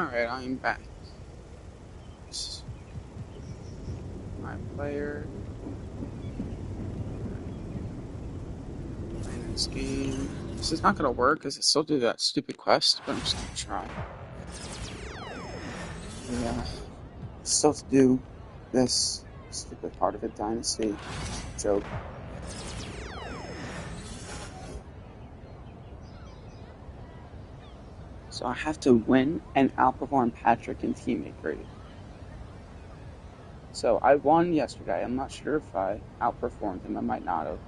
Alright, I'm back. This is my player. Playing this game. This is not gonna work because I still do that stupid quest, but I'm just gonna try. Yeah. Still to do this stupid part of a dynasty joke. So I have to win and outperform Patrick in teammate grade. So I won yesterday. I'm not sure if I outperformed him. I might not have.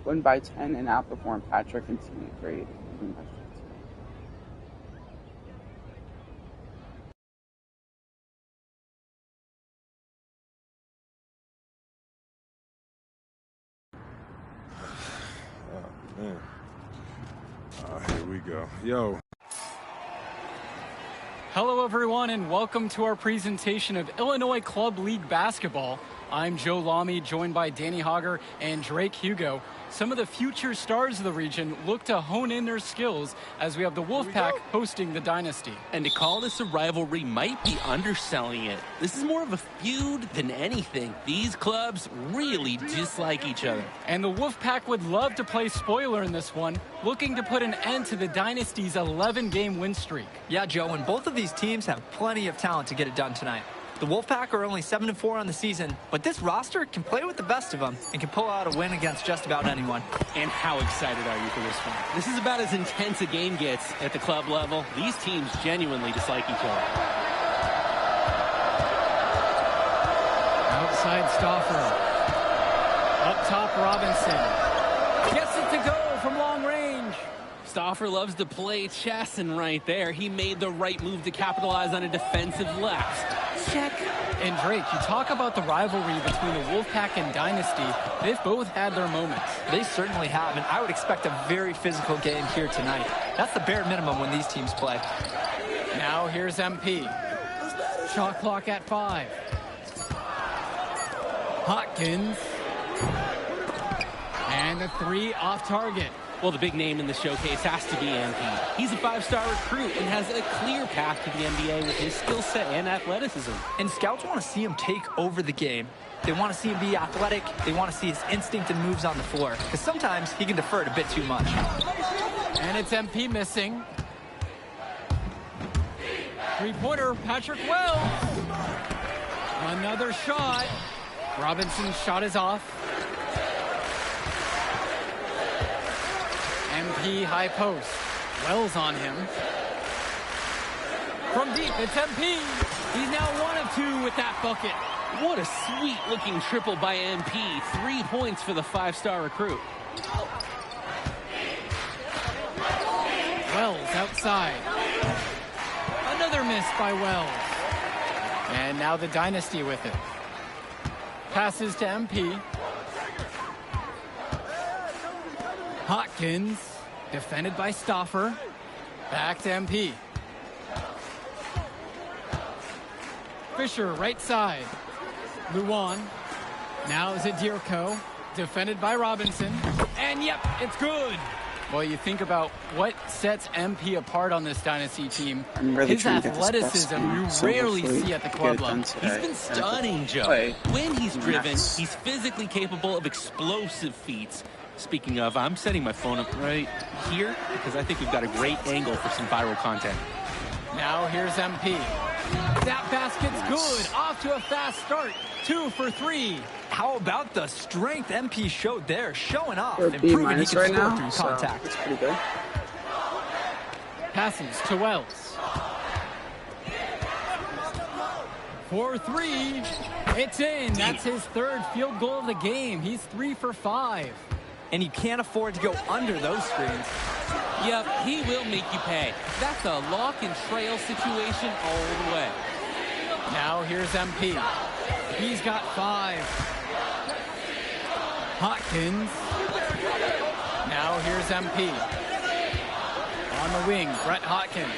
Win by 10 and outperform Patrick in teammate grade. Win by 15. Oh, man. Here we go. Yo. Hello, everyone, and welcome to our presentation of Illinois Club League Basketball. I'm Joe Lamy, joined by Danny Hogger and Drake Hugo. Some of the future stars of the region look to hone in their skills as we have the Wolfpack hosting the Dynasty. And to call this a rivalry might be underselling it. This is more of a feud than anything. These clubs really dislike each other. And the Wolfpack would love to play spoiler in this one, looking to put an end to the Dynasty's 11-game win streak. Yeah, Joe, and both of these teams have plenty of talent to get it done tonight. The Wolfpack are only 7-4 on the season, but this roster can play with the best of them and can pull out a win against just about anyone. And how excited are you for this one? This is about as intense a game gets at the club level. These teams genuinely dislike each other. Outside Stauffer. Up top, Robinson. Gets it to go from long range. Stauffer loves to play chess, and right there, he made the right move to capitalize on a defensive lapse. Check. And Drake, you talk about the rivalry between the Wolfpack and Dynasty. They've both had their moments. They certainly have, and I would expect a very physical game here tonight. That's the bare minimum when these teams play. Now here's MP. Shot clock at 5. Hopkins. And the 3 off target. Well, the big name in the showcase has to be MP. He's a 5-star recruit and has a clear path to the NBA with his skill set and athleticism. And scouts want to see him take over the game. They want to see him be athletic. They want to see his instinct and moves on the floor. Because sometimes he can defer it a bit too much. And it's MP missing. Three-pointer, Patrick Wells. Another shot. Robinson's shot is off. MP high post. Wells on him. From deep, it's MP. He's now 1 of 2 with that bucket. What a sweet-looking triple by MP. 3 points for the 5-star recruit. Wells outside. Another miss by Wells. And now the Dynasty with it. Passes to MP. Hopkins, defended by Stauffer. Back to MP. Fisher, right side. Luan. Now is it Dierko, defended by Robinson. And yep, it's good. Well, you think about what sets MP apart on this Dynasty team. His athleticism you rarely see at the club level. He's been stunning, Joe. When he's driven, he's physically capable of explosive feats. Speaking of, I'm setting my phone up right here because I think we've got a great angle for some viral content. Now here's MP. That basket's good. Off to a fast start. 2 for 3. How about the strength MP showed there? Showing off and proving he can right score now, through contact. It's pretty good. Passes to Wells. For 3. It's in. That's his 3rd field goal of the game. He's 3 for 5. And you can't afford to go under those screens. Yep, he will make you pay. That's a lock and trail situation all the way. Now here's MP. He's got 5. Hopkins. Now here's MP. On the wing, Brett Hopkins.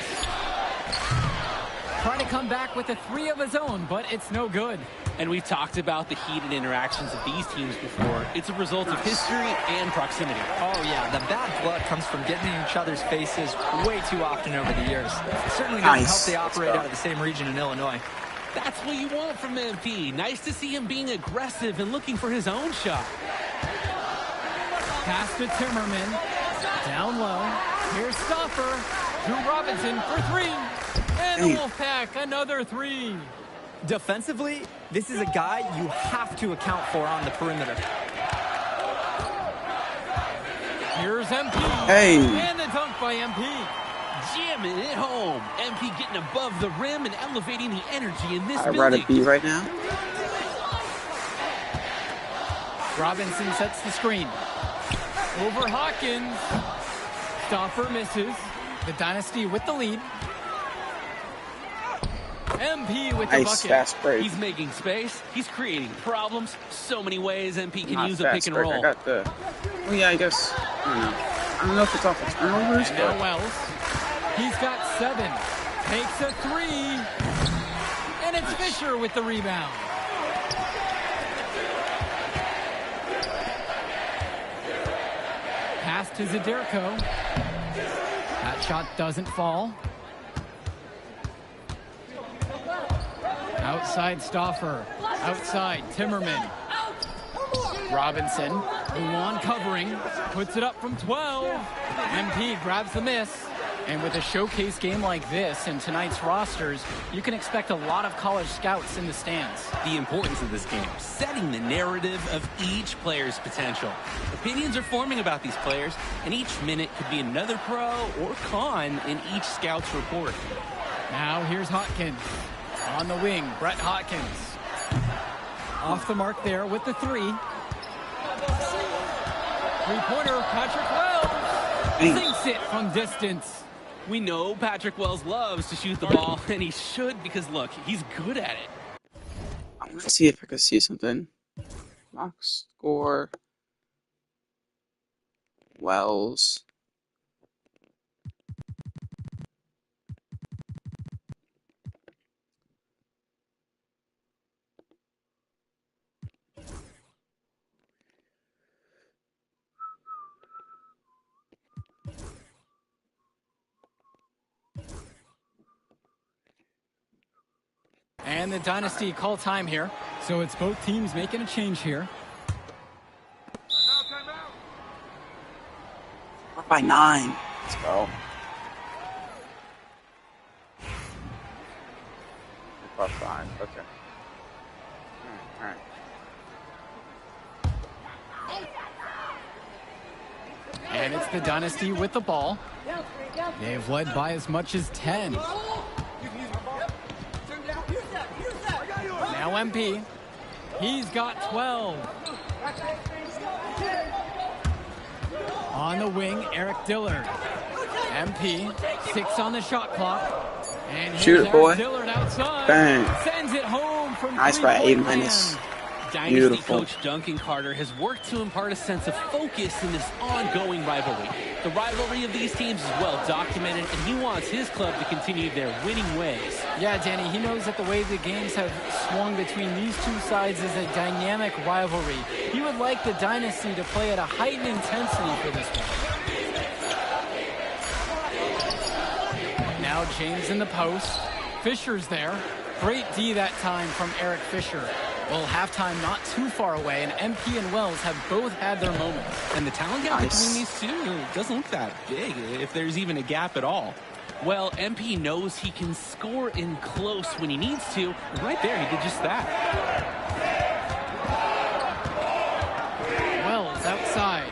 Trying to come back with a 3 of his own, but it's no good. And we've talked about the heated interactions of these teams before. It's a result of history and proximity. Oh, yeah. The bad blood comes from getting in each other's faces way too often over the years. It certainly doesn't help they operate out of the same region in Illinois. That's what you want from MP. Nice to see him being aggressive and looking for his own shot. Pass to Timmerman. Down low. Here's Stoffer. Drew Robinson for three. And the Wolfpack, another three. Defensively, this is a guy you have to account for on the perimeter. Here's MP. Hey. And the dunk by MP. Jamming it home. MP getting above the rim and elevating the energy in this I'd building. rather be right now. Robinson sets the screen. Over Hawkins. Stoffer misses. The Dynasty with the lead. MP with the Nice bucket. fast break. He's making space. He's creating problems. So many ways MP can Not use a fast pick and break. roll. I got the. Oh yeah, I guess. I don't know if it's off the turnovers, And now but Wells. He's got 7. Takes a 3. And it's Fisher with the rebound. Pass to Zaderko. That shot doesn't fall. Outside Stoffer. Outside Timmerman. Robinson. Luan covering. Puts it up from 12. MP grabs the miss. And with a showcase game like this in tonight's rosters, you can expect a lot of college scouts in the stands. The importance of this game, setting the narrative of each player's potential. Opinions are forming about these players, and each minute could be another pro or con in each scout's report. Now here's Hawkins. On the wing, Brett Hawkins. Off the mark there with the 3. Three-pointer, Patrick Wells. Sinks it from distance. We know Patrick Wells loves to shoot the ball, and he should because, look, he's good at it. I want to see if I can see something. Box score. Wells. And the Dynasty call time here. So it's both teams making a change here. We're by 9. Let's go. We're by 5. Okay. All right. And it's the Dynasty with the ball. They've led by as much as 10. Now MP. He's got 12. On the wing, Eric Dillard. MP, 6 on the shot clock. And shoot it, boy. Dillard outside. Bang. Sends it home from Nice for an 3-point A-. land. Dynasty Beautiful. coach Duncan Carter has worked to impart a sense of focus in this ongoing rivalry. The rivalry of these teams is well documented, and he wants his club to continue their winning ways. Yeah, Danny, he knows that the way the games have swung between these two sides is a dynamic rivalry. He would like the Dynasty to play at a heightened intensity for this one. Now James in the post. Fisher's there. Great D that time from Eric Fisher. Well, halftime not too far away, and MP and Wells have both had their moments. And the talent gap between these two doesn't look that big, if there's even a gap at all. Well, MP knows he can score in close when he needs to, and right there he did just that. Wells outside.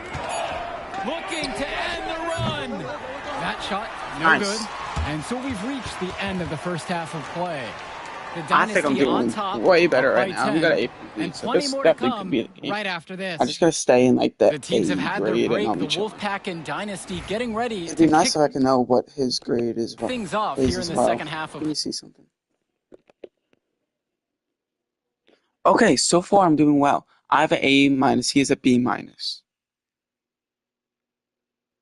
Looking to end the run. That shot, no Nice. good. And so we've reached the end of the first half of play. The I think I'm Dynasty on doing top, way better up right by now. We 10, got an 8 and so plenty this more to definitely could come be an 8. right after this. I just gotta stay in like The that teams A have had their grade and break. I'll The be chill. Wolfpack and Dynasty getting ready It'd to be nice kick if I can know what his grade is. things off is here in as the well. second half of. Let me see something. Okay, so far I'm doing well. I have an A-. He has a B-.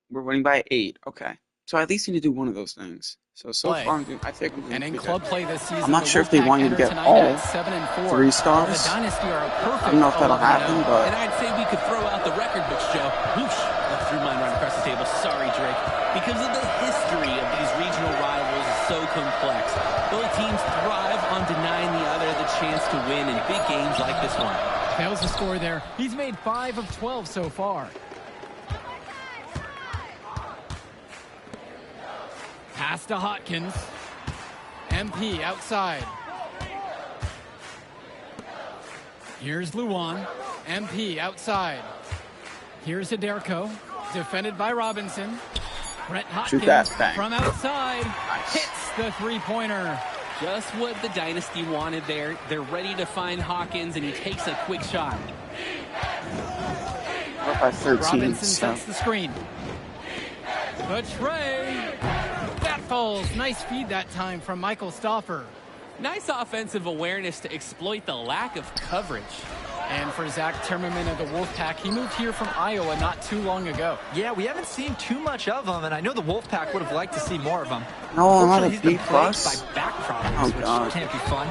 We're winning by 8. Okay. So I at least need to do one of those things. So Play. far, I think I'm doing And in pretty club good. play this season, I'm not the sure if they Wolfpack want you to enter get tonight all at 7-4. 3 stars. The Dynasty are a perfect I don't know if that'll 11-0. happen, but And I'd say we could throw out the record books, Joe. Whoosh, that threw mine right across the table. Sorry, Drake. Because of the history of these regional rivals is so complex. Both teams thrive on denying the other the chance to win in big games like this one. Fails to score there. He's made 5 of 12 so far. Pass to Hotkins. MP outside. Here's Luwan. MP outside. Here's Aderko. Defended by Robinson. Brett Shoot that, Hotkins bang. from outside. Nice. Hits the three-pointer. Just what the Dynasty wanted there. They're ready to find Hawkins, and he takes a quick shot. we're up by 13. Robinson So sets the screen. The tray. That falls. Nice feed that time from Michael Stauffer. Nice offensive awareness to exploit the lack of coverage. And for Zach Timmerman of the Wolfpack, he moved here from Iowa not too long ago. Yeah, we haven't seen too much of him, and I know the Wolfpack would have liked to see more of him. no, I'm not Unfortunately, a he's been B plagued plus. by back problems, Oh, which God. can't be fun.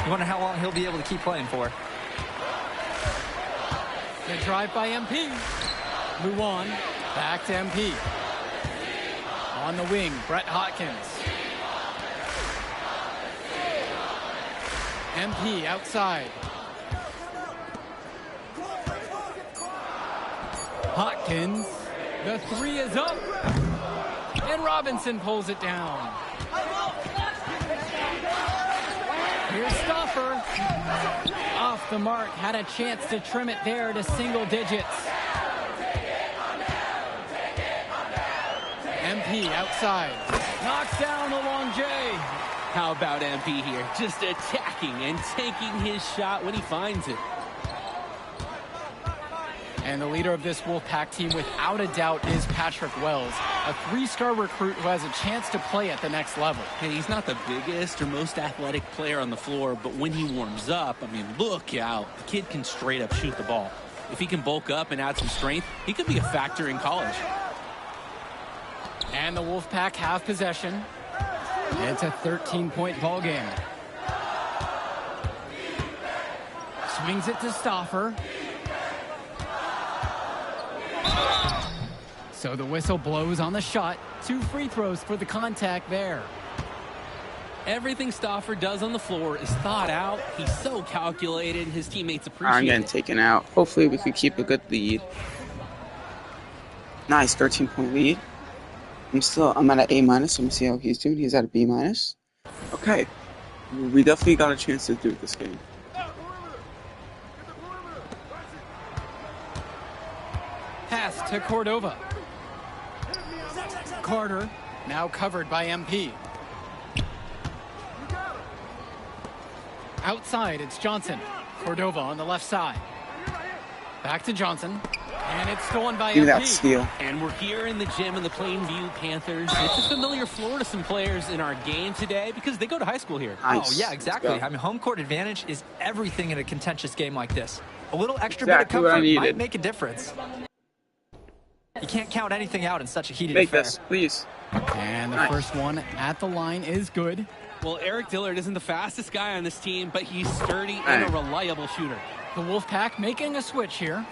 You wonder how long he'll be able to keep playing for. The drive by MP. Luwan back to MP. On the wing, Brett Hotkins. MP outside. Hotkins. The three is up. And Robinson pulls it down. Here's Stauffer. Off the mark. Had a chance to trim it there to single digits. MP outside. Knocks down the long J. How about MP here? Just attacking and taking his shot when he finds it. And the leader of this Wolfpack team, without a doubt, is Patrick Wells, a 3-star recruit who has a chance to play at the next level. Hey, he's not the biggest or most athletic player on the floor, but when he warms up, I mean, look out. The kid can straight up shoot the ball. If he can bulk up and add some strength, he could be a factor in college. And the Wolfpack have possession. It's a 13-point ball game. Swings it to Stauffer. So the whistle blows on the shot. 2 free throws for the contact there. Everything Stauffer does on the floor is thought out. He's so calculated. His teammates appreciate I'm getting it. taken out. Hopefully we could keep a good lead. Nice 13-point lead. I'm at an A minus. Let me see how he's doing. He's at a B minus. Okay. We definitely got a chance to do this game. Pass to Cordova. Carter, now covered by MP. Outside, it's Johnson. Cordova on the left side. Back to Johnson. And it's stolen by Give me MP. that steal. And we're here in the gym of the Plainview Panthers. It's a familiar floor to some players in our game today because they go to high school here. Nice. Oh, yeah, exactly. Let's go. I mean, home court advantage is everything in a contentious game like this. A little extra Exactly bit what of I comfort needed. might make a difference. You can't count anything out in such a heated Make affair. this, please. And the Nice. first one at the line is good. Well, Eric Dillard isn't the fastest guy on this team, but he's sturdy and a Hey. reliable shooter. The Wolfpack making a switch here.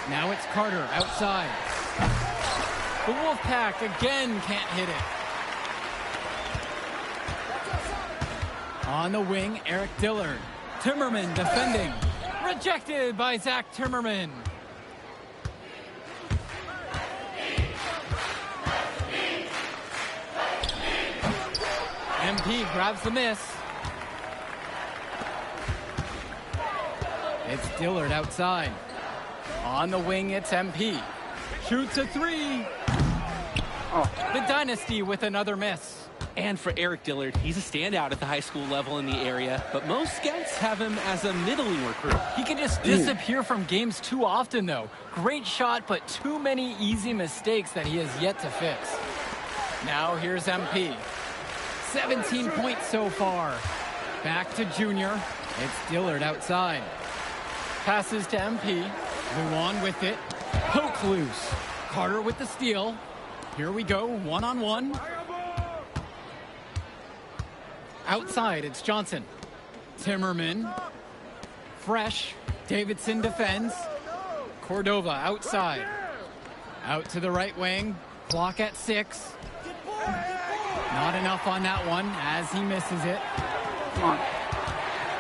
Now it's Carter outside. The Wolfpack again can't hit it. On the wing, Eric Dillard. Timmerman defending. Rejected by Zach Timmerman. MP grabs the miss. It's Dillard outside. On the wing, it's MP. Shoots a 3. Oh, The Dynasty with another miss. And for Eric Dillard, he's a standout at the high school level in the area, but most scouts have him as a middling recruit. He can just disappear from games too often, though. Great shot, but too many easy mistakes that he has yet to fix. Now here's MP. 17 points so far. Back to Junior. It's Dillard outside. Passes to MP. Luwan with it. Poke loose. Carter with the steal. Here we go, one-on-one. Outside, it's Johnson. Timmerman. Fresh. Davidson defends. Cordova outside. Out to the right wing. Clock at 6. Not enough on that one as he misses it. Come on.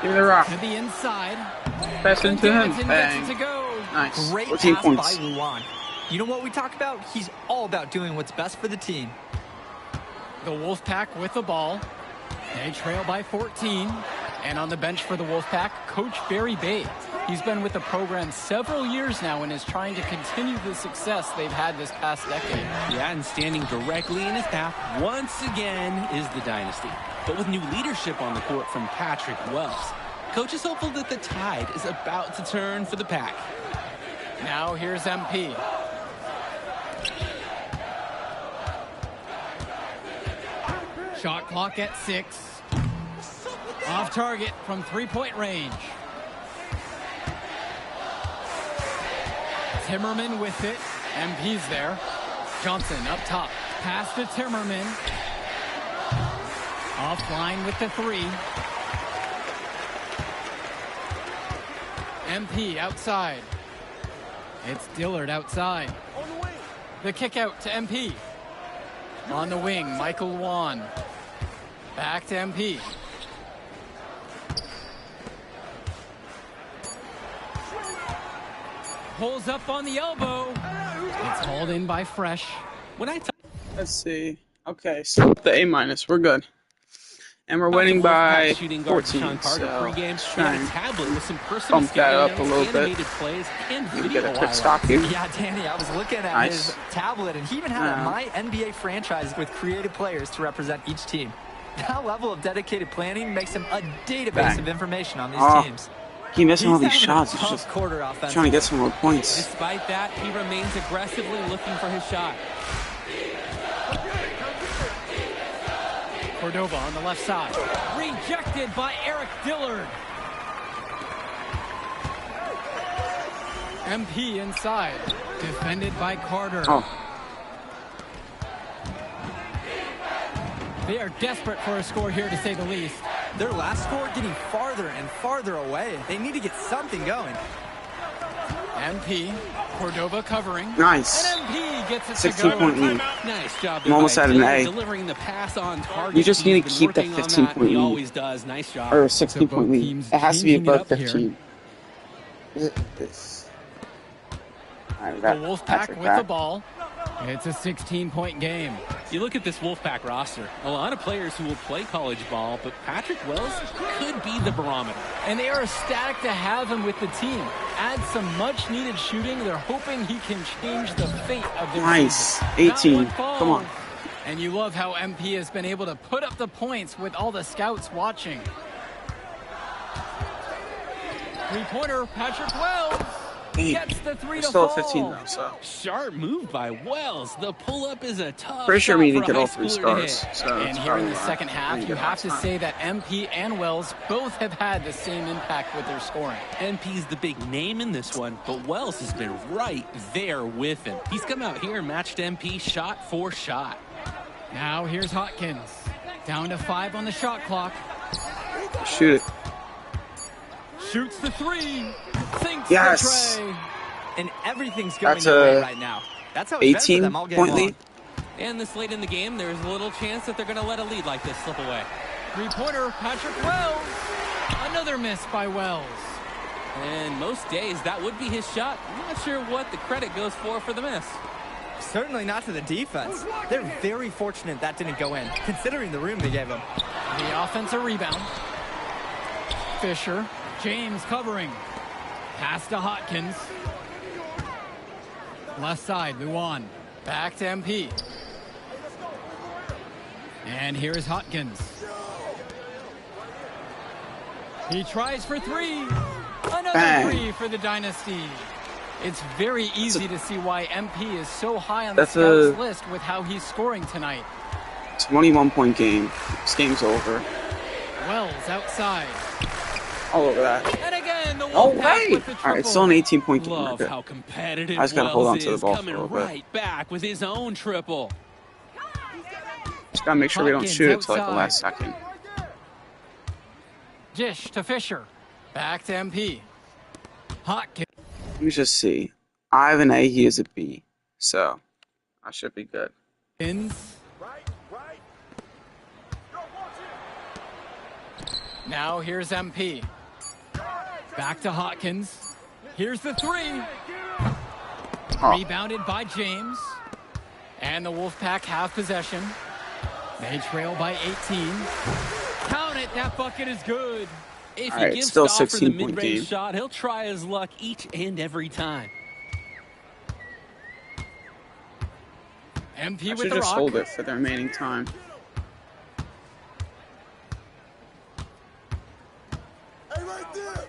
Give me the rock. To the inside. Pass it to him. Davidson Bang. gets it to go. Nice. Great 14 pass points. by Luan. You know what we talk about? He's all about doing what's best for the team. The Wolfpack with the ball. They trail by 14. And on the bench for the Wolfpack, Coach Barry Bay. He's been with the program several years now and is trying to continue the success they've had this past decade. Yeah, and standing directly in his path once again is the dynasty. But with new leadership on the court from Patrick Wells, Coach is hopeful that the tide is about to turn for the Pack. Now here's MP. Shot clock at 6. Off target from three-point range. Timmerman with it. MP's there. Johnson up top. Pass to Timmerman. Offline with the 3. MP outside. It's Dillard outside. The kick out to MP. On the wing, Michael Luan. Back to MP. Pulls up on the elbow. It's hauled in by Fresh. Let's see. Okay, so the A-, we're good. And we're winning by 14, so try and tablet with some bump that up a little bit. Plays and Maybe get a quick stop here. Yeah, Danny, I was looking at his tablet, and he even had a My NBA franchise with creative players to represent each team. That level of dedicated planning makes him a database of information on these teams. He missing all these shots. He's just quarter trying to get some more points. Despite that, he remains aggressively looking for his shot. Cordova on the left side. Rejected by Eric Dillard. MP inside. Defended by Carter. They are desperate for a score here, to say the least. Their last score getting farther and farther away. They need to get something going. MP, Cordova covering. Nice. And MP gets it 16-point lead. Nice job. I'm almost at an A. Delivering the pass on target. You just need to keep that 15-point lead. He always does. Nice job. Or 16-point lead. It has to be above 15. This. Right, the Wolfpack with the ball. It's a 16-point game. You look at this Wolfpack roster, a lot of players who will play college ball, but Patrick Wells could be the barometer. And they are ecstatic to have him with the team. Add some much-needed shooting. They're hoping he can change the fate of their season. 18. Come on. And you love how MP has been able to put up the points with all the scouts watching. Three-pointer, Patrick Wells. Gets the 3 to still fall. 15 though, so. Sharp move by Wells. The pull-up is a tough Pretty sure we need to get all high 3 schooler stars. to So and here in the second half, you have to say that MP and Wells both have had the same impact with their scoring. MP's the big name in this one, but Wells has been right there with him. He's come out here and matched MP shot for shot. Now here's Hotkins. Down to 5 on the shot clock. Shoot it. Shoots the 3. Sinks Yes. the tray. And everything's going That's their way a right now. That's how it's been for them all game 18-point long. lead. And this late in the game, there's a little chance that they're going to let a lead like this slip away. Three-pointer, Patrick Wells. Another miss by Wells. And most days, that would be his shot. I'm not sure what the credit goes for the miss. Certainly not to the defense. They're very fortunate that didn't go in, considering the room they gave them. The offensive rebound. Fisher. James covering. Pass to Hotkins. Left side, Luan. Back to MP. And here's Hotkins. He tries for 3. Another Bang. 3 for the Dynasty. It's very easy to see why MP is so high on the scouts list with how he's scoring tonight. 21-point game. This game's over. Wells outside. All over that. And again. And the No Wolfpack way! with the triple. Alright, it's still an 18-point game. Love Good. how competitive I just gotta hold on to the Wells ball is, for a coming little bit. right back with his own triple. Just gotta make sure we don't Hawkins shoot it till like the outside. last second. Dish to Fisher. Back to MP. Hawkins. Let me just see. I have an A, he is a B. So, I should be good. Now here's MP. Back to Hawkins. Here's the three. Oh. Rebounded by James. And the Wolfpack have possession. They trail by 18. Count it. That bucket is good. If All he right, gives still Stauffer the 16-point game. mid-range shot, he'll try his luck each and every time. MP I with should the just rock. hold it for the remaining time. Hey, right there.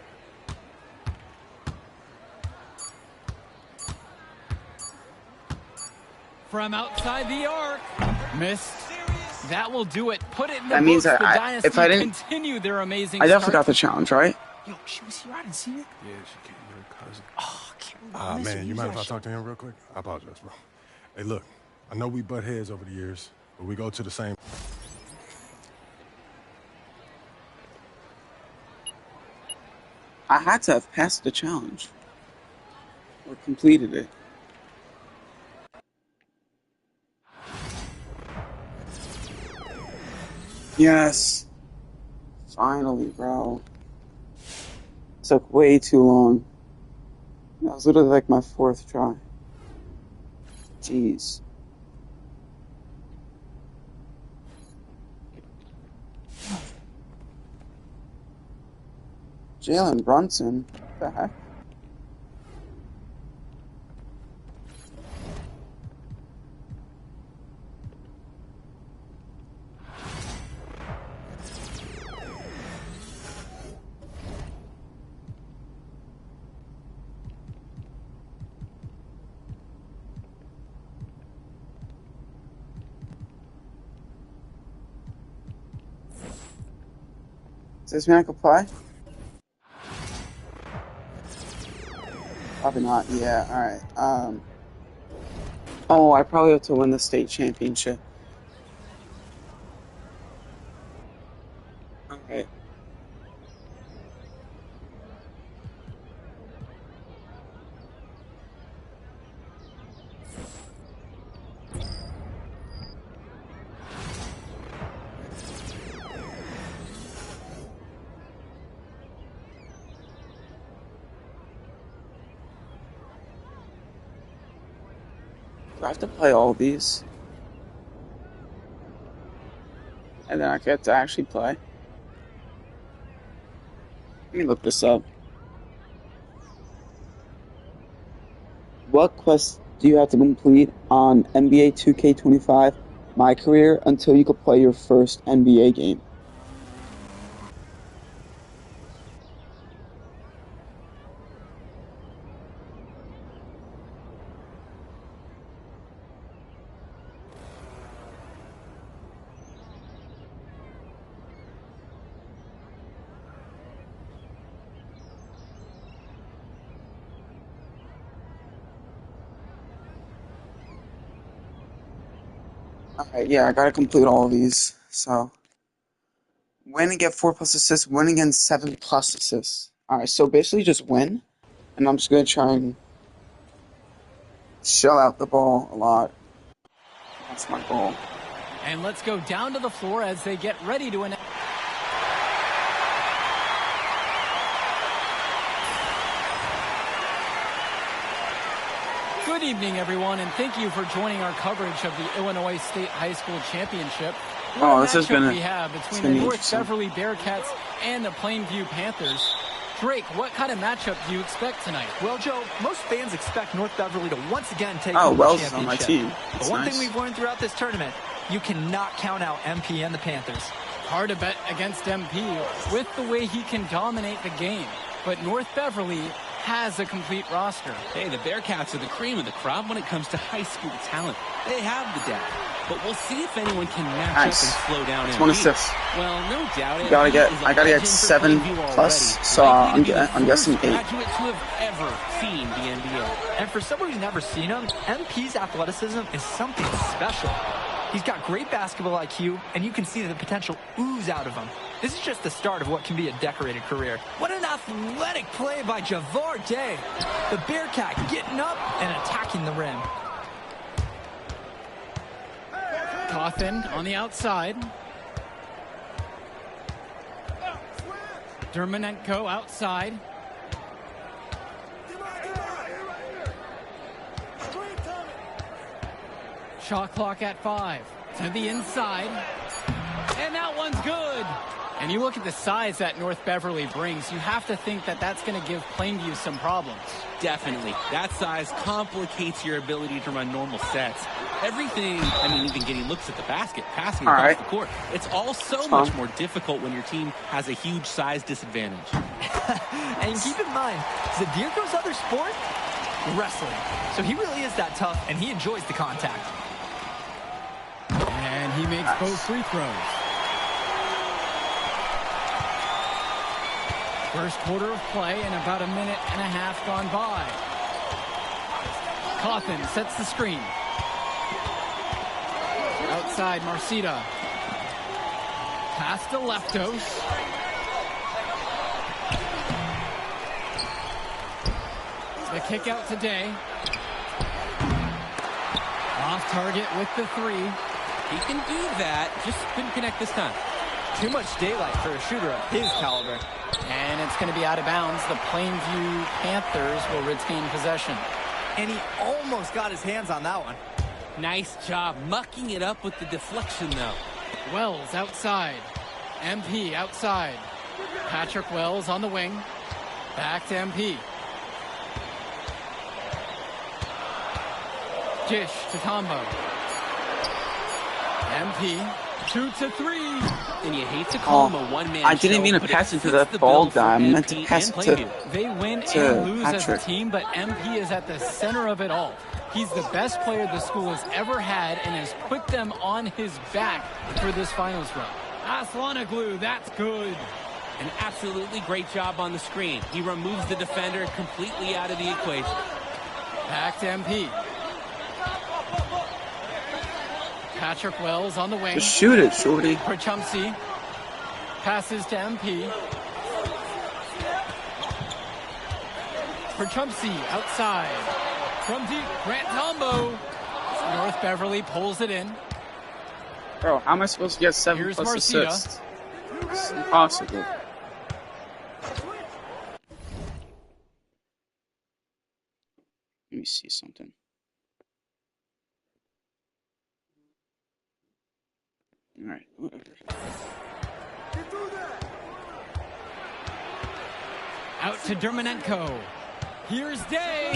From outside the arc. Missed. That will do it. Put it in the That means books. that The Dynasty if I didn't, continue their amazing I definitely start. got the challenge, right? Yo, she was here. I didn't see it. Yeah, she came with her cousin. Oh, I can't remember. Man, you mind if I talk to him real quick? I apologize, bro. Hey, look, I know we butt heads over the years, but we go to the same. I had to have passed the challenge. Or completed it. Yes. Finally, bro. Took way too long. That was literally like my 4th try. Jeez. Jalen Brunson? What the heck? Does this mean I can play? Probably not. Yeah, alright. Oh, I probably have to win the state championship. Okay. Do I have to play all these? And then I get to actually play? Let me look this up. What quest do you have to complete on NBA2K25 My Career until you can play your first NBA game? Okay, yeah, I gotta complete all of these. So, win and get 4+ assists, win and get 7+ assists. Alright, so basically just win, and I'm just gonna try and shell out the ball a lot. That's my goal. And let's go down to the floor as they get ready to announce. Good evening, everyone, and thank you for joining our coverage of the Illinois State High School Championship. Oh, this has been we have between the North Beverly Bearcats and the Plainview Panthers. Drake, what kind of matchup do you expect tonight? Well, Joe, most fans expect North Beverly to once again take Oh, home Wells the is on my championship. team. But That's one nice. thing we've learned throughout this tournament, you cannot count out MP and the Panthers. Hard to bet against MP with the way he can dominate the game. But North Beverly has a complete roster. Hey, the Bearcats are the cream of the crop when it comes to high school talent. They have the depth, but we'll see if anyone can match up and slow down MP. 1 assist. Well, no doubt. I gotta get 7 plus, so I'm guessing 8. Graduate to have ever seen the NBA. And for someone who's never seen him, MP's athleticism is something special. He's got great basketball IQ, and you can see the potential ooze out of him. This is just the start of what can be a decorated career. What an athletic play by Javar Day. The Bearcat getting up and attacking the rim. Cawthon on the outside. Dermonenko outside. Shot clock at 5. To the inside. And that one's good. And you look at the size that North Beverly brings, you have to think that that's going to give Plainview some problems. Definitely. That size complicates your ability to run normal sets. Everything, I mean, even getting looks at the basket, passing across the court. It's all so much more difficult when your team has a huge size disadvantage. And keep in mind, Zadirko's other sport? Wrestling. So he really is that tough, and he enjoys the contact. And he makes both free throws. First quarter of play and about a minute and a half gone by. Cawthon sets the screen. Outside, Marcita. Pass to Leftos. The kick out today. Off target with the 3. He can do that, just couldn't connect this time. Too much daylight for a shooter of his caliber. And it's going to be out of bounds. The Plainview Panthers will retain possession. And he almost got his hands on that one. Nice job mucking it up with the deflection, though. Wells outside. MP outside. Patrick Wells on the wing. Back to MP. Dish to Tombo. MP. 2 to 3. And you hate to call him a one-man I didn't mean to pass it to that bald guy. I meant to pass it to They win and lose as a team, but MP is at the center of it all. He's the best player the school has ever had and has put them on his back for this finals run. Aslanoglu, that's good. An absolutely great job on the screen. He removes the defender completely out of the equation. Back to MP. Patrick Wells on the wing. Just shoot it, shorty. Prachumsi passes to MP. Prachumsi outside. From deep, Grant Tombo. North Beverly pulls it in. Bro, how am I supposed to get 7 Here's plus Marcita. assists? It's impossible. Let me see something. All right, whatever. Out to Dermonenko. Here's Day.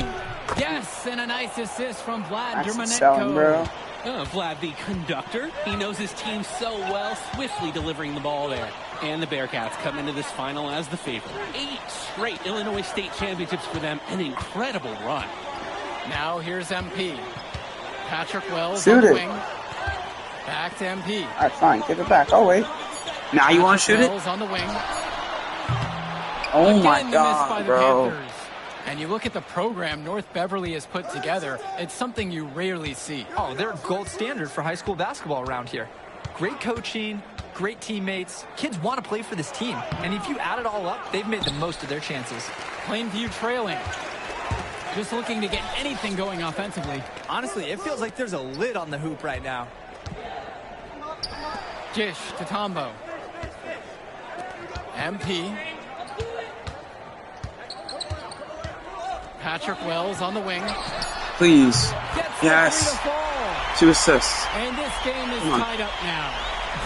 Yes, and a nice assist from Vlad Dermonenko. Vlad, the conductor. He knows his team so well, swiftly delivering the ball there. And the Bearcats come into this final as the favorite. 8 straight Illinois State championships for them. An incredible run. Now here's MP. Patrick Wells Shoot on the it. wing. Back to MP. All right, fine. Give it back. Oh, wait. Now you want to shoot it? Wells on the wing. Oh, Again, my missed by God, the bro. Panthers. And you look at the program North Beverly has put together, it's something you rarely see. Oh, they're gold standard for high school basketball around here. Great coaching, great teammates. Kids want to play for this team. And if you add it all up, they've made the most of their chances. Plainview trailing. Just looking to get anything going offensively. Honestly, it feels like there's a lid on the hoop right now. Dish to Tombo. MP. Patrick Wells on the wing. Please. Gets Yes. the 3 to fall. 2 assists. And this game is Come on. tied up now.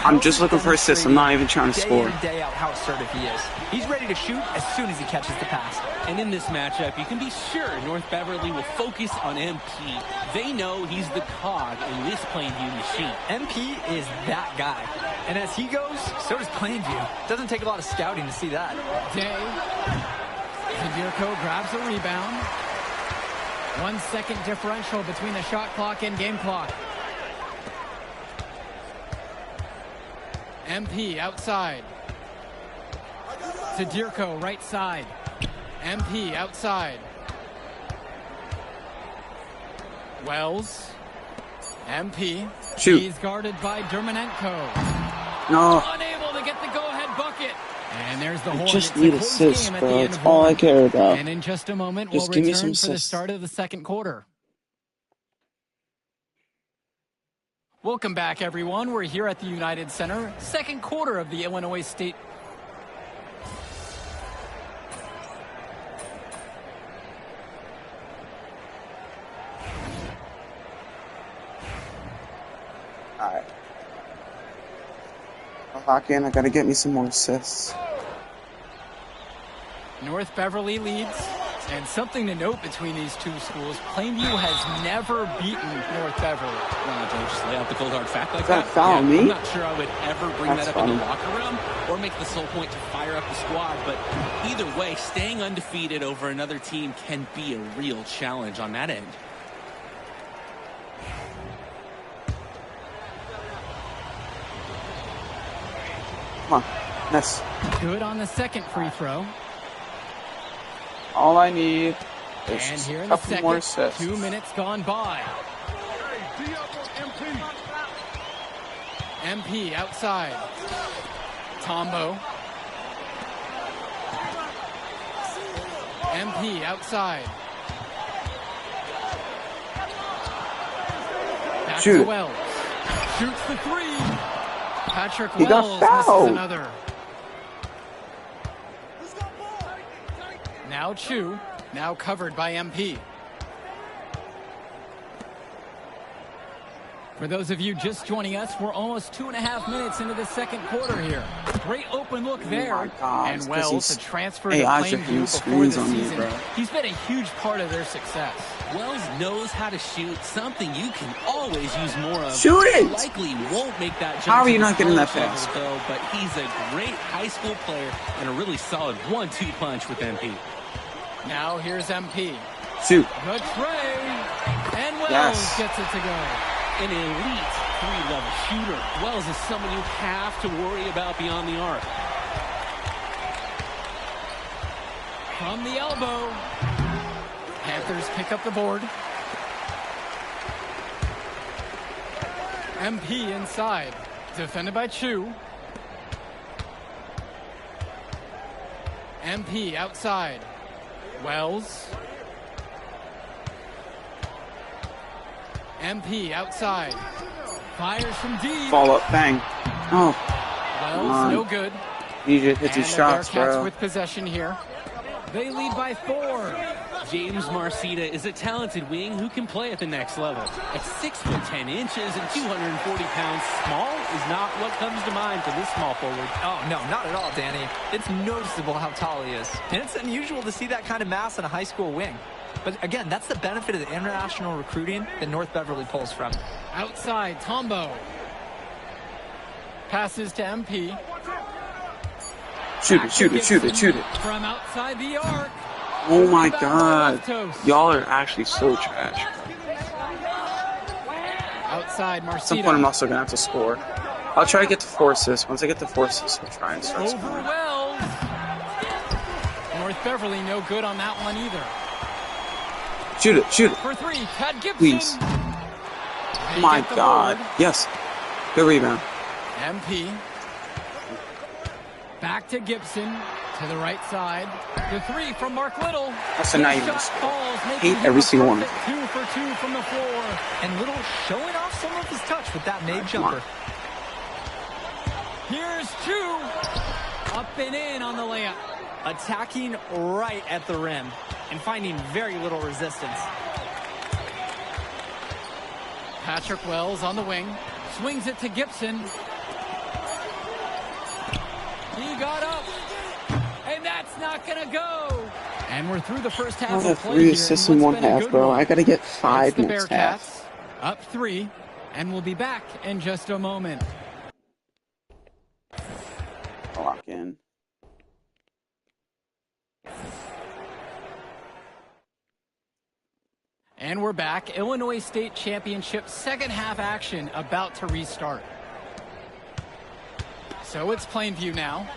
I'm just looking for assists. I'm not even trying to Day score. in, day out, how assertive he is. He's ready to shoot as soon as he catches the pass. And in this matchup, you can be sure North Beverly will focus on MP. They know he's the cog in this Plainview machine. MP is that guy. And as he goes, so does Plainview. Doesn't take a lot of scouting to see that. Day. Zadirko grabs a rebound. 1 second differential between the shot clock and game clock. MP outside. To Dirko, right side. MP outside. Wells. MP. Shoot. He's guarded by Dermonenko. No. Unable to get the go-ahead bucket. And there's the I Hornets. just need assists, bro. That's all I care about. And in just a moment, Just we'll give me return some for the assists. start of the second quarter. Welcome back, everyone. We're here at the United Center. Second quarter of the Illinois State. Alright. I'll lock in. I gotta get me some more assists. North Beverly leads. And something to note between these two schools, Plainview has never beaten North Beverly. Don't just lay out the cold hard fact like Is that that. a foul on me? I'm not sure I would ever bring That's that up in funny. the locker room or make the sole point to fire up the squad. But either way, staying undefeated over another team can be a real challenge on that end. Come on. Yes. Good on the second free throw. All I need is And just here a in the couple more second, assists. 2 minutes gone by. MP outside. Tombo. MP outside. Back Shoot to it. Wells. Shoots the three. Patrick He got Wells misses fouled. another. Now Chu. Now covered by MP. For those of you just joining us, we're almost 2.5 minutes into the second quarter here. Great open look there. my God, And it's 'cause Wells, he's- a transfer Hey, to Isaac, Plainview he before screens the on me, season. bro. He's been a huge part of their success. Wells knows how to shoot, something you can always use more of. Shoot it! Likely won't make that jump. How are to you the not getting that college level, fast? though, but he's a great high school player and a really solid 1-2 punch with MP. Now here's MP. Shoot. The tray. And Wells Yes. gets it to go. An elite three-level shooter. Wells is someone you have to worry about beyond the arc. From the elbow. Panthers pick up the board. MP inside. Defended by Chu. MP outside. Wells. MP outside. Fires from deep. Fall up. Bang. Oh. Wells, no good. He just hit And his the shots, Bearcats bro. with possession here. They lead by 4. James Marcita is a talented wing who can play at the next level. At 6'10" and 240 pounds, small is not what comes to mind for this small forward. Oh, no, not at all, Danny. It's noticeable how tall he is. And it's unusual to see that kind of mass in a high school wing. But again, that's the benefit of the international recruiting that North Beverly pulls from. Outside, Tombo. Passes to MP. Shoot Back it, to shoot it, shoot it, Gibson shoot it. From outside the arc. Oh my Back by God. Loftus. Y'all are actually so trash. Outside, At some point, I'm Marcita. also gonna have to score. I'll try to get to 4 assists. Once I get to 4 assists, we'll try and start Over scoring. Wells. North Beverly no good on that one either. Shoot it, shoot it. For 3, Tad Gibson. Please. They Oh my get the God. board. Yes. Good rebound. MP. Back to Gibson. To the right side. The 3 from Mark Little. That's a His nice shot score. falls, making Hate him every a single one. perfect 2 for 2 from the floor. And Little showing off some of his touch with that made Come on. jumper. Here's Chu. Up and in on the layup. Attacking right at the rim and finding very little resistance. Patrick Wells on the wing. Swings it to Gibson. He got up. And that's not going to go. And we're through the first half I'll of have play 3 here. assists and in what's one been a half, good bro. one. I gotta get It's 5 the next half. Bearcats up 3. And we'll be back in just a moment. Lock in. And we're back. Illinois State Championship second half action about to restart. So it's Plainview now.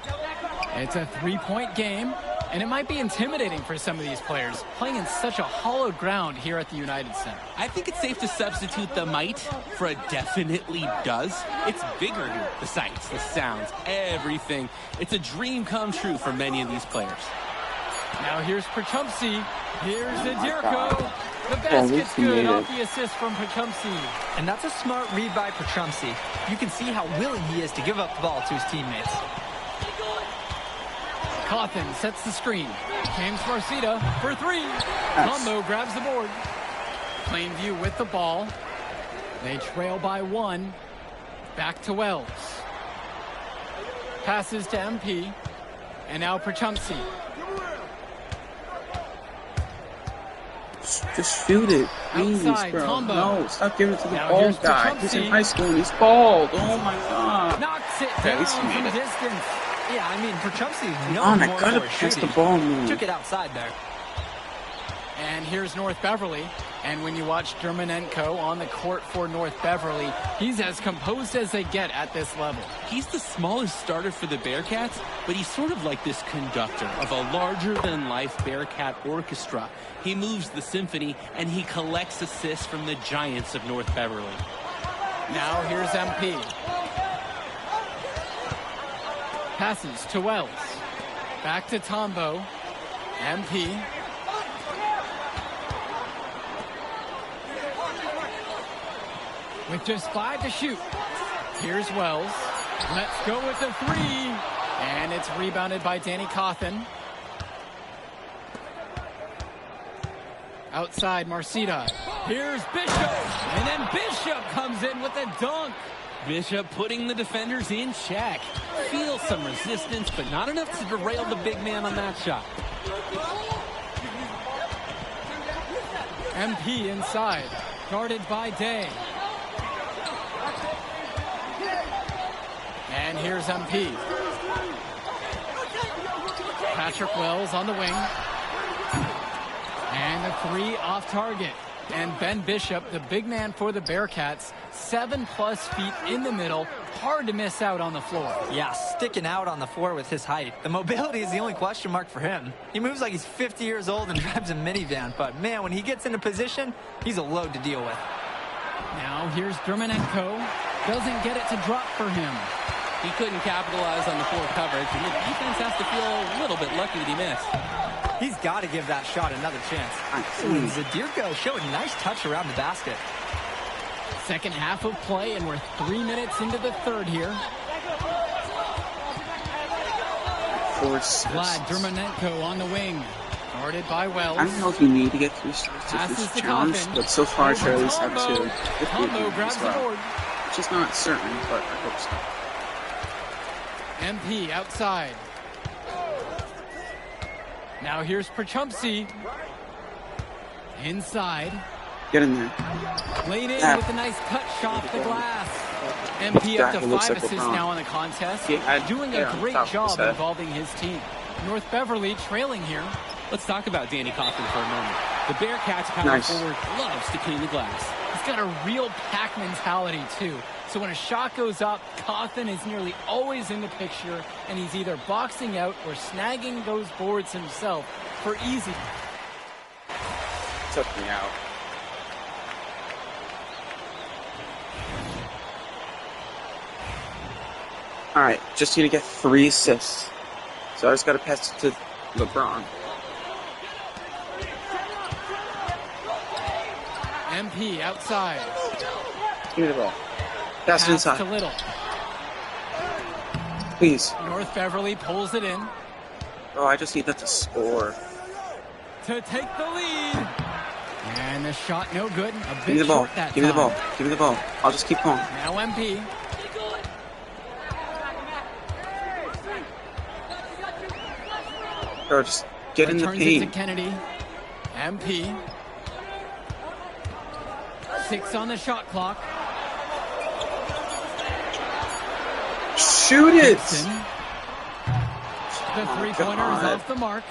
It's a 3-point game, and it might be intimidating for some of these players, playing in such a hollowed ground here at the United Center. I think it's safe to substitute the might for a definitely does. It's bigger here. The sights, the sounds, everything. It's a dream come true for many of these players. Now here's Pachumsi. Here's Adirko. The basket's good off the assist from Pachumsi. And that's a smart read by Pachumsi. You can see how willing he is to give up the ball to his teammates. Cawthon sets the screen. James Marcita for three. Combo grabs the board. Plainview with the ball. They trail by 1. Back to Wells. Passes to MP. And now Pachumsi. Just shoot it. Please, Outside, bro. Tombo. No, stop giving it to the Now bald here's guy. Pachumsi. He's in high school and he's bald. Oh my god. Knocks it Okay, at down least he from made it. distance. Yeah, I mean, Pachumsi's Come on, known I more gotta for pass the shooting. ball more. Took it outside there. And here's North Beverly. And when you watch Dermonenko on the court for North Beverly, he's as composed as they get at this level. He's the smallest starter for the Bearcats, but he's sort of like this conductor of a larger-than-life Bearcat orchestra. He moves the symphony, and he collects assists from the giants of North Beverly. Now here's MP. Passes to Wells. Back to Tombo. MP. With just 5 to shoot. Here's Wells. Let's go with the 3. And it's rebounded by Danny Cawthon. Outside, Marcita. Here's Bishop. And then Bishop comes in with a dunk. Bishop putting the defenders in check. Feels some resistance, but not enough to derail the big man on that shot. MP inside. Guarded by Day. And here's MP. Patrick Wells on the wing. And the 3 off target. And Ben Bishop, the big man for the Bearcats, 7+ feet in the middle. Hard to miss out on the floor. Yeah, sticking out on the floor with his height. The mobility is the only question mark for him. He moves like he's 50 years old and drives a minivan. But, man, when he gets into position, he's a load to deal with. Now here's Dermonenko. Doesn't get it to drop for him. He couldn't capitalize on the 4 coverage, and the defense has to feel a little bit lucky that he missed. He's got to give that shot another chance. Ooh, Zadirko showed a nice touch around the basket. Second half of play, and we're 3 minutes into the third here. Vlad Dermonenko on the wing. Guarded by Wells. I don't know if you need to get 3 stars to this challenge, but so far Charlie's have 2. Combo grabs the board. Which is not certain, but I hope so. MP outside. Now here's Pachumsi. Inside. Get in there. Laid in with a nice cut shot off the glass. MP up to 5 assists now in the contest. Doing a great job involving his team. North Beverly trailing here. Let's talk about Danny Cawthon for a moment. The Bearcats power forward loves to clean the glass. He's got a real pack mentality, too. So when a shot goes up, Cawthon is nearly always in the picture, and he's either boxing out or snagging those boards himself for easy. Took me out. Alright, just need to get 3 assists. So I just gotta pass it to LeBron. MP outside. Give me the ball. Pass it inside. To Little. Please. North Beverly pulls it in. Oh, I just need that to score. To take the lead. And the shot no good. A bit Give me the ball. short that Give me the ball. time. Give me the ball. I'll just keep going. Now MP. Bro, just get in the Turns it paint. to Kennedy. MP. 6 on the shot clock. Shoot it! Gibson. The 3-pointer is off the mark.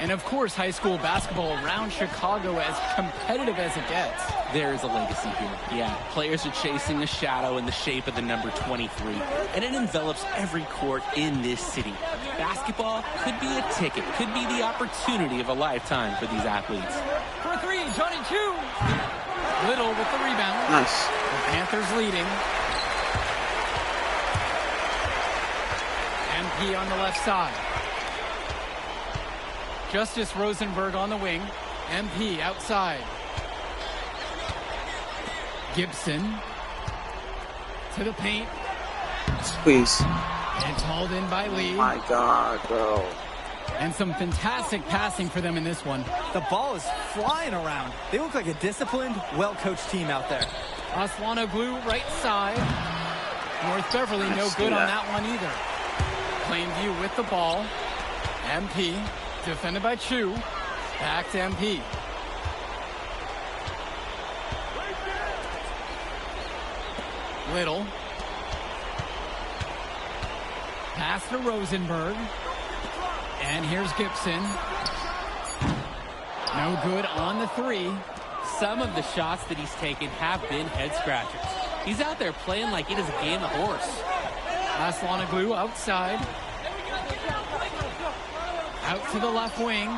And of course, high school basketball around Chicago as competitive as it gets. There is a legacy here. Yeah, players are chasing a shadow in the shape of the number 23, and it envelops every court in this city. Basketball could be a ticket, could be the opportunity of a lifetime for these athletes. For three, Johnny Chu. Little with the rebound. Nice. The Panthers leading. MP on the left side. Justice Rosenberg on the wing. MP outside. Gibson to the paint. Squeeze. And hauled in by Lee. My God, bro. And some fantastic passing for them in this one. The ball is flying around. They look like a disciplined, well-coached team out there. Aslanoglu right side. North Beverly no good on that one either. Plainview with the ball. MP defended by Chu. Back to MP. Little. Pass to Rosenberg. And here's Gibson. No good on the three. Some of the shots that he's taken have been head scratchers. He's out there playing like it is a game of horse. Aslanoglu outside. Out to the left wing.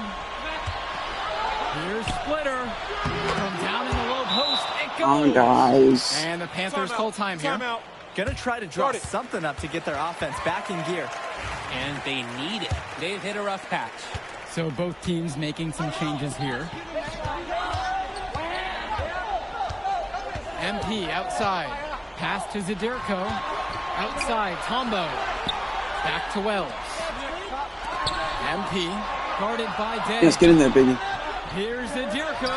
Here's Splitter. From down in the low post. It goes. Come on, guys. And the Panthers call time here. Gonna try to draw something up to get their offense back in gear. And they need it. They've hit a rough patch. So both teams making some changes here. MP outside. Pass to Zadirko. Outside, Tombo. Back to Wells. MP guarded by Day. Yes, get in there, baby. Here's Zadirko.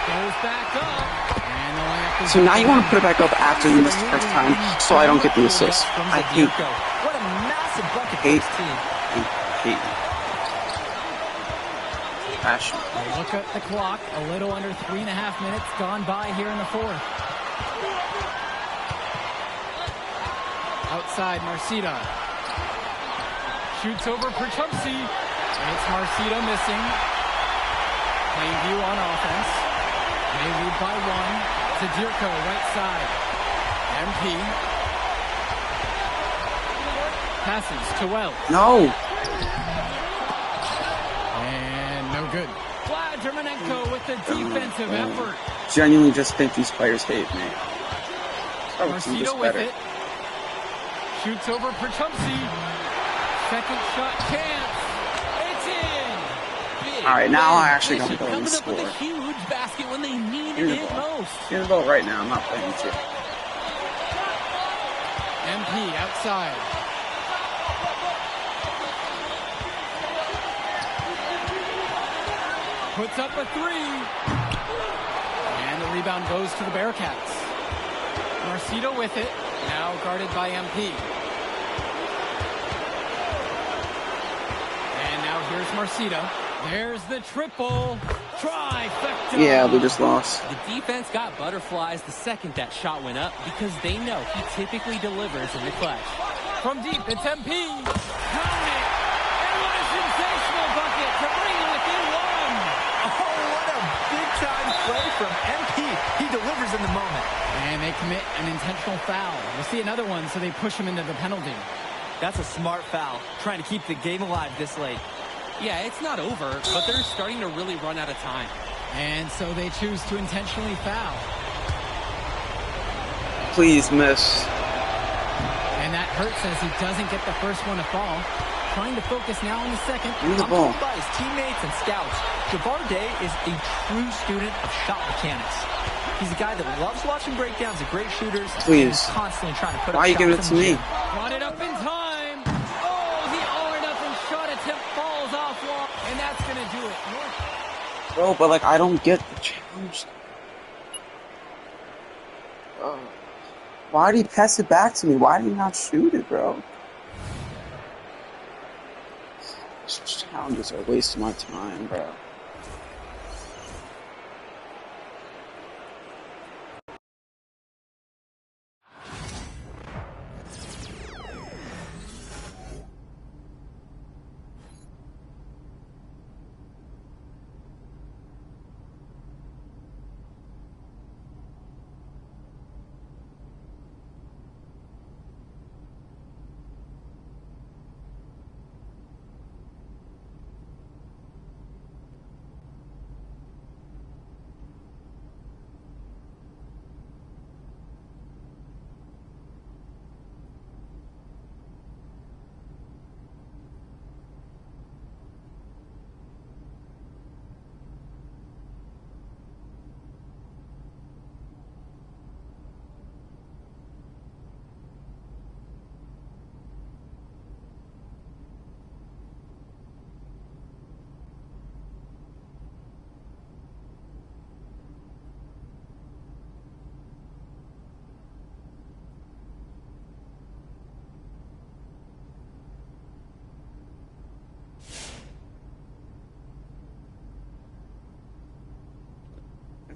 Goes back up. And the layup is So now you want to put it back up after you missed the first time, so I don't get the assist. I hate, What a massive bucket hate, for this team. hate. Passion. A look at the clock. A little under 3.5 minutes gone by here in the fourth. Outside, Marcita. Shoots over Perchumsey. It's Marcita missing. Plainview on offense. They lead by one. Zadirko, right side. MP. Passes to Wells. No. And no good. Vlad Germanenko with the defensive effort. Genuinely just think these players hate me. Oh, it's just Marcito with better. it. Shoots over Perchumsey. Second shot chance. It's in. Big All right, now win. I actually Bishop gotta go and coming up with score. a huge basket when they needed Here's the it ball. most. Here's the ball right now. I'm not playing with you. MP outside. Puts up a three. And the rebound goes to the Bearcats. Marcito with it. Now guarded by MP. And now here's Marcito. There's the triple. Trifecta. Yeah, we just lost. The defense got butterflies the second that shot went up because they know he typically delivers in the clutch. From deep, it's MP. Count it. And what a sensational bucket to bring it within one. Oh, what a big-time play from MP. He delivers in the moment. And they commit an intentional foul. We'll see another one, so they push him into the penalty. That's a smart foul, trying to keep the game alive this late. Yeah, it's not over, but they're starting to really run out of time. And so they choose to intentionally foul. Please miss. And that hurts as he doesn't get the first one to fall. Trying to focus now on the second. Give me the I'm ball. told by his teammates and scouts, Javar Day is a true student of shot mechanics. He's a guy that loves watching breakdowns of great shooters. Please. And is constantly trying to put Why up are you giving it shots to in the me? gym. Brought it up in time. Oh, the all-or-nothing shot attempt falls off long. And that's going to do it. Bro, but like, I don't get the challenge. Why did he pass it back to me? Why did he not shoot it, bro? These challenges are wasting my time, bro.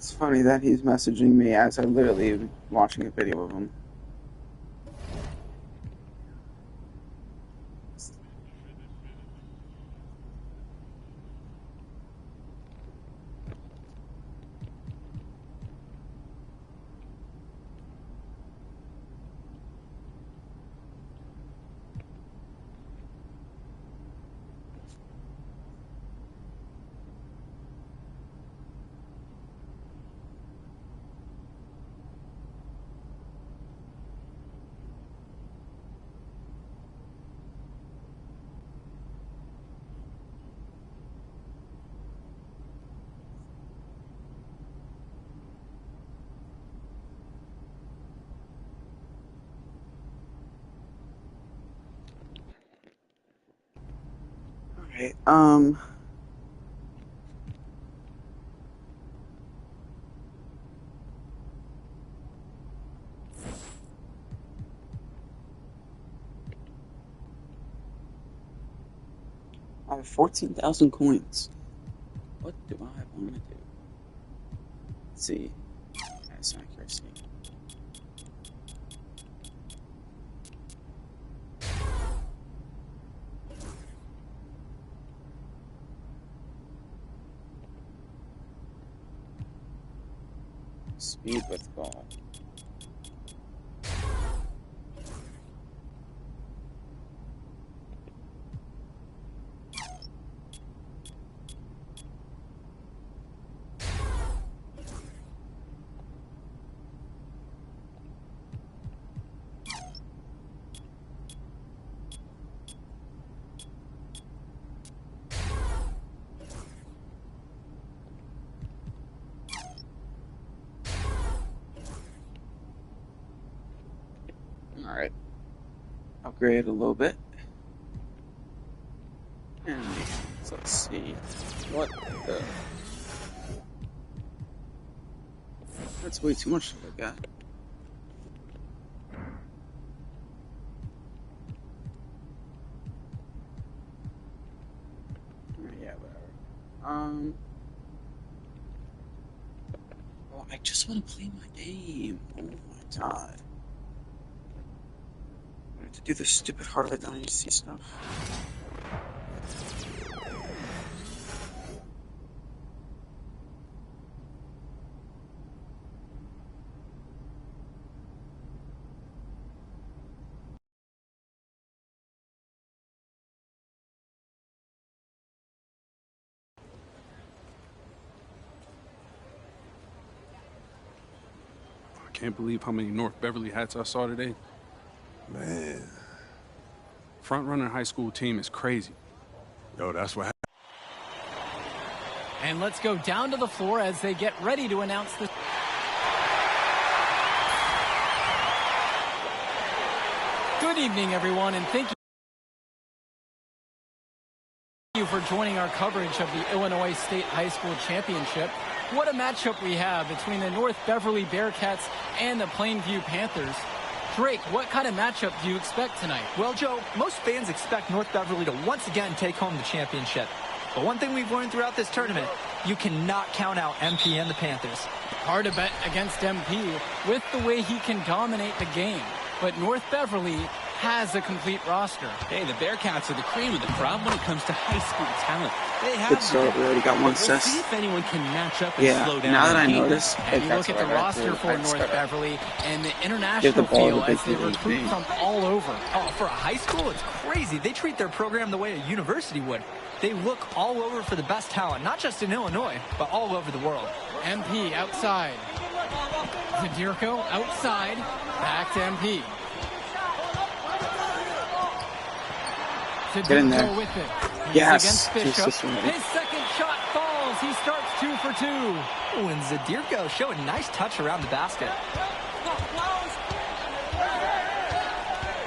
It's funny that he's messaging me as I literally am watching a video of him. Okay, I have 14,000 coins. What do I want to do? Let's see. Pass accuracy. Speed with ball. Alright. Upgrade a little bit. And so let's see. What the... That's way too much to look at. Yeah, whatever. Oh, I just want to play my game. Oh my god. I have to do this stupid hard dynasty stuff. I can't believe how many North Beverly hats I saw today. Man. Front runner high school team is crazy. Yo, that's what happened. And let's go down to the floor as they get ready to announce the... Good evening, everyone, and thank you for joining our coverage of the Illinois State High School Championship. What a matchup we have between the North Beverly Bearcats and the Plainview Panthers. Drake, what kind of matchup do you expect tonight? Well, Joe, most fans expect North Beverly to once again take home the championship. But one thing we've learned throughout this tournament, you cannot count out MP and the Panthers. Hard to bet against MP with the way he can dominate the game. But North Beverly has a complete roster. Hey, the Bearcats are the cream of the crop when it comes to high school talent. They have Good start. We already got one we'll assist. see if anyone can match up and Yeah, slow down. now that I the game. notice, And you look at the roster for North Beverly and the international ball field to as they Big recruit League. from all over. Oh, for a high school, it's crazy. They treat their program the way a university would. They look all over for the best talent, not just in Illinois, but all over the world. MP outside. Zadirko outside. Back to MP. Get in there. Zadirko with it. He's Yes. against Bishop. Jesus, already. His second shot falls. He starts 2 for 2. Oh, and Zadirko showed a nice touch around the basket.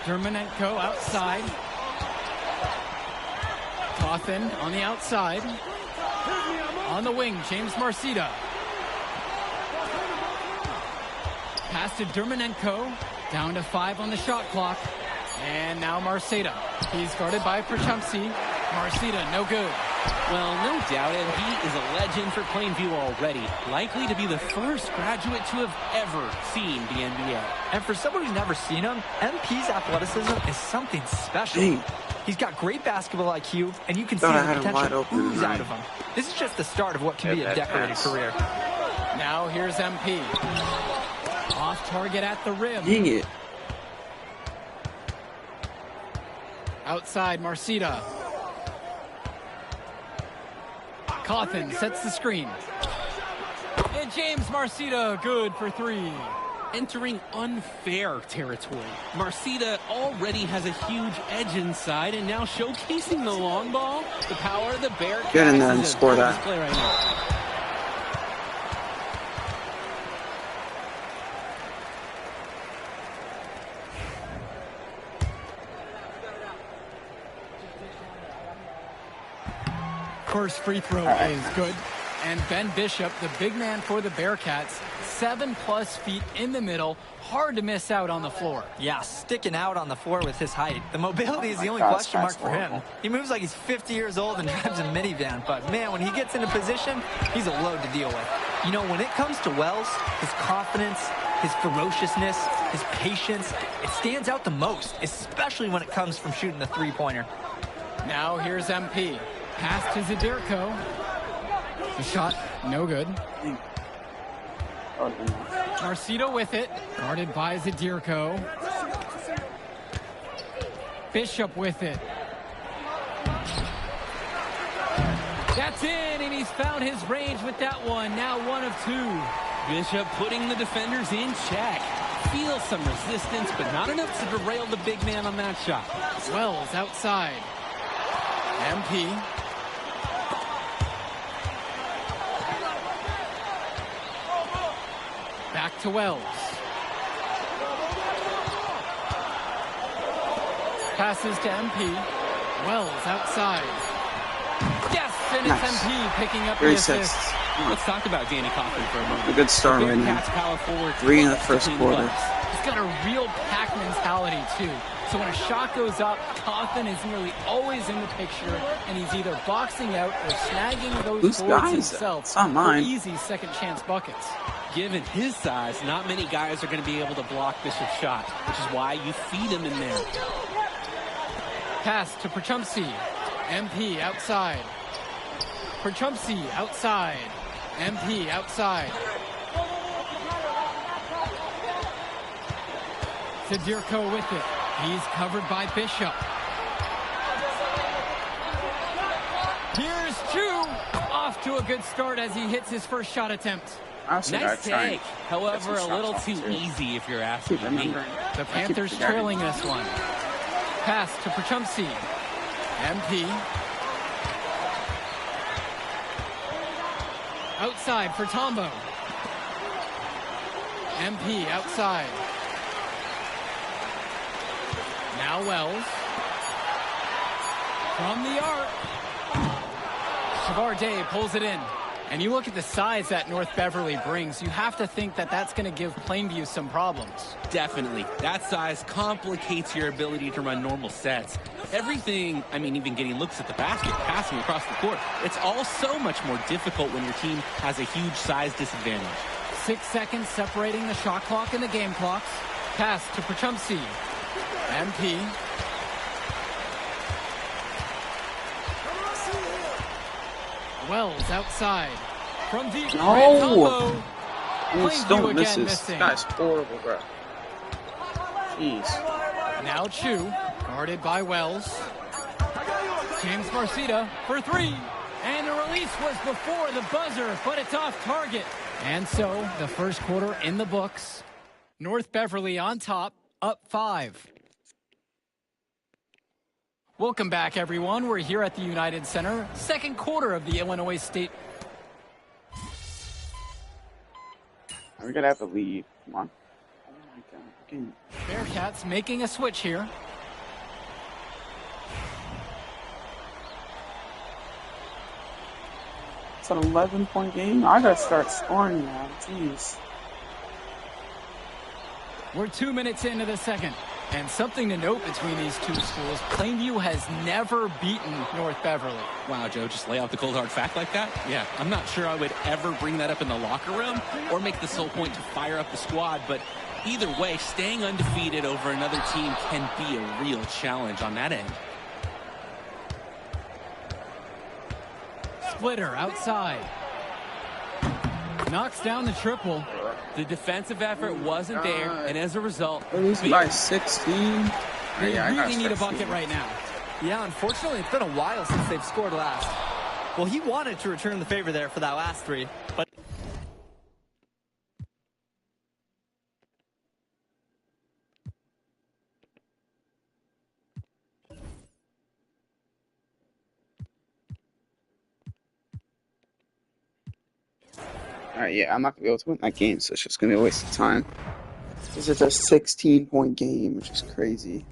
Dermanenko outside. Cawthon on the outside. On the wing, James Marcita. Pass to Dermanenko. Down to 5 on the shot clock. And now Marcita. He's guarded by Perchumsey. Marcita, no good. Well, no doubt, MP is a legend for Plainview already. Likely to be the first graduate to have ever seen the NBA. And for someone who's never seen him, MP's athleticism is something special. Dang. He's got great basketball IQ, and you can see Thought I the had him wide potential open ooze out tonight. of him. This is just the start of what can be a decorated career. Now here's MP. Off target at the rim. Dang it. Outside, Marcita. Cawthon sets the screen. And James Marcita, good for 3. Entering unfair territory. Marcita already has a huge edge inside, and now showcasing the long ball. The power of the Bearcats. Get in there and is a score good that. display right now. First free throw is good. And Ben Bishop, the big man for the Bearcats, 7+ feet in the middle. Hard to miss out on the floor. Yeah, sticking out on the floor with his height. The mobility is the only God, question mark that's for him. horrible. He moves like he's 50 years old and drives a minivan, but man, when he gets into position, he's a load to deal with. You know, when it comes to Wells, his confidence, his ferociousness, his patience, it stands out the most, especially when it comes from shooting the three-pointer. Now here's MP. Pass to Zadirko. The shot, no good. Marcito with it. Guarded by Zadirko. Bishop with it. That's in, and he's found his range with that one. Now 1 of 2. Bishop putting the defenders in check. Feels some resistance, but not enough to derail the big man on that shot. Wells outside. MP. Back to Wells. Passes to MP. Wells outside. Yes, and it's Nice. MP picking up the 3 assist. assists. Let's talk about Danny Cawthon for a moment. A good start right now. Bearcats power forward 3 in the clutch first between quarter. legs. He's got a real pack mentality, too. So when a shot goes up, Cawthon is nearly always in the picture, and he's either boxing out or snagging those Whose boards guy is that? himself It's not for mine. easy second-chance buckets. Given his size, not many guys are going to be able to block Bishop's shot, which is why you feed him in there. Pass to Perchumsey. MP outside. Perchumsey outside. MP outside. Zadirko with it. He's covered by Bishop. Here's Chu. Off to a good start as he hits his first shot attempt. I also gotta Nice try take. and However, get a some little shots too off, too. easy if you're Keep asking me. remembering. The I keep Panthers forgetting. trailing this one. Pass to Perchumsey. MP. Outside for Tombo. MP outside. Now Wells. From the arc. Shavar Day pulls it in. And you look at the size that North Beverly brings, you have to think that that's going to give Plainview some problems. Definitely. That size complicates your ability to run normal sets. Everything, I mean, even getting looks at the basket, passing across the court, it's all so much more difficult when your team has a huge size disadvantage. 6 seconds separating the shot clock and the game clocks. Pass to Perchumsey. MP. Wells outside. From deep. No! Tombo. Please Plainview don't miss again this. missing. Guy's horrible, bro. Jeez. Now Chu, guarded by Wells. James Marcita for 3. And the release was before the buzzer, but it's off target. And so, the first quarter in the books. North Beverly on top, up 5. Welcome back, everyone. We're here at the United Center, second quarter of the Illinois State. We're gonna have to leave. Come on. Oh my god. Again. Bearcats making a switch here. It's an 11-point game. I gotta start scoring now. Jeez. We're 2 minutes into the second. And something to note between these two schools, Plainview has never beaten North Beverly. Wow, Joe, just lay out the cold hard fact like that? Yeah, I'm not sure I would ever bring that up in the locker room or make this whole point to fire up the squad, but either way, staying undefeated over another team can be a real challenge on that end. Splitter outside. Knocks down the triple. The defensive effort wasn't there, and as a result, We're losing by 16. They I really need a start bucket shooting. right now. Yeah, unfortunately, it's been a while since they've scored last. Well, he wanted to return the favor there for that last three, but Alright, yeah, I'm not gonna be able to win that game, so it's just gonna be a waste of time. This is a 16-point game, which is crazy.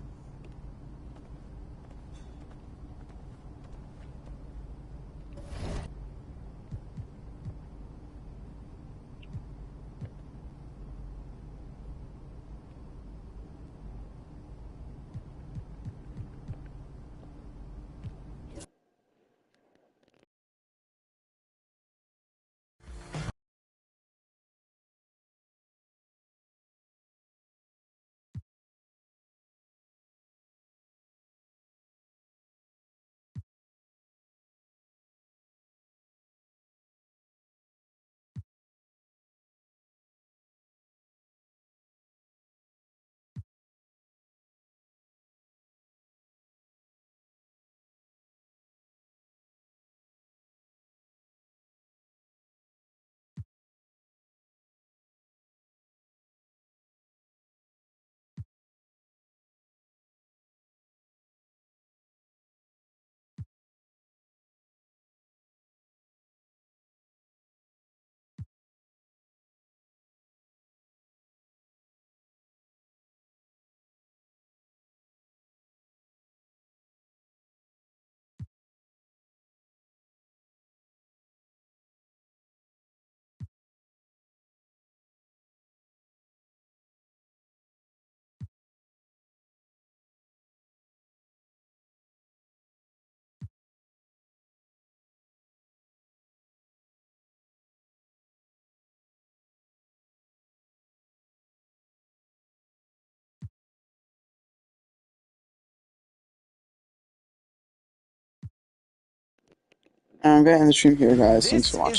I'm gonna end the stream here, guys. Thanks for watching.